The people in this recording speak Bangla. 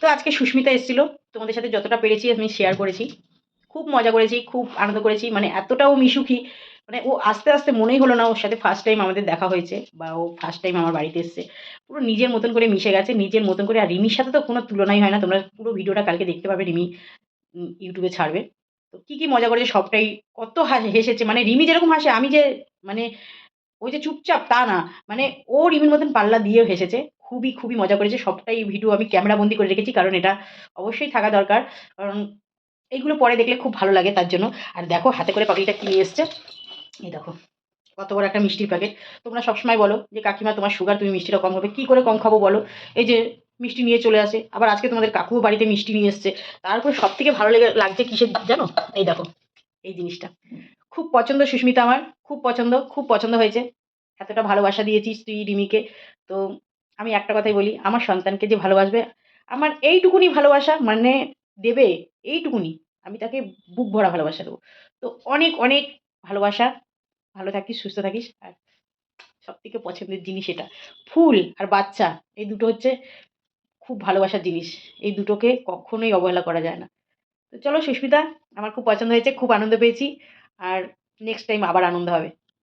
তো আজকে সুস্মিতা এসেছিল, তোমাদের সাথে যতটা পেরেছি আমি শেয়ার করেছি। খুব মজা করেছি, খুব আনন্দ করেছি, মানে এতটাও মিশুকি, মানে ও আস্তে আস্তে মনেই হলো না ওর সাথে ফার্স্ট টাইম আমাদের দেখা হয়েছে বা ও ফার্স্ট টাইম আমার বাড়িতে এসছে। পুরো নিজের মতন করে মিশে গেছে, নিজের মতন করে। আর রিমির সাথে তো কোনো তুলনাই হয় না, তোমরা পুরো ভিডিওটা কালকে দেখতে পাবে, রিমি ইউটিউবে ছাড়বে। তো কি কি মজা করেছে সবটাই, কত হেসেছে, মানে রিমি যেরকম হাসে আমি যে, মানে ওই যে চুপচাপ তা না, মানে ও রিমির মতন পাল্লা দিয়েও হেসেছে। খুবই খুবই মজা করেছে, সবটাই ভিডিও আমি ক্যামেরা বন্দি করে রেখেছি, কারণ এটা অবশ্যই থাকা দরকার। কারণ এইগুলো পরে দেখলে খুব ভালো লাগে তার জন্য। আর দেখো হাতে করে পাখিটা কি নিয়ে এসছে, এই দেখো কত বড় একটা মিষ্টির প্যাকেট। তোমরা সবসময় বলো যে কাকিমা তোমার সুগার, তুমি মিষ্টিটা কম খাবে, কি করে কম খাবো বলো। এই যে মিষ্টি নিয়ে চলে আসে, আবার আজকে তোমাদের কাকুও বাড়িতে মিষ্টি নিয়ে এসছে। তারপর সব থেকে ভালো লাগছে কিসের জানো, এই দেখো এই জিনিসটা। খুব পছন্দ সুস্মিতা আমার, খুব পছন্দ, খুব পছন্দ হয়েছে। এতটা ভালোবাসা দিয়েছিস তুই রিমিকে। তো আমি একটা কথাই বলি, আমার সন্তানকে যে ভালোবাসবে, আমার এইটুকুনি ভালোবাসা মানে দেবে, এইটুকুনি আমি তাকে বুক ভরা ভালোবাসা দেবো। তো অনেক অনেক ভালোবাসা। ভালো থাকিস, সুস্থ থাকিস। আর সব থেকে পছন্দের জিনিস এটা, ফুল আর বাচ্চা, এই দুটো হচ্ছে খুব ভালোবাসার জিনিস। এই দুটোকে কখনোই অবহেলা করা যায় না। তো চলো সুস্মিতা, আমার খুব পছন্দ হয়েছে, খুব আনন্দ পেয়েছি। আর নেক্সট টাইম আবার আনন্দ হবে।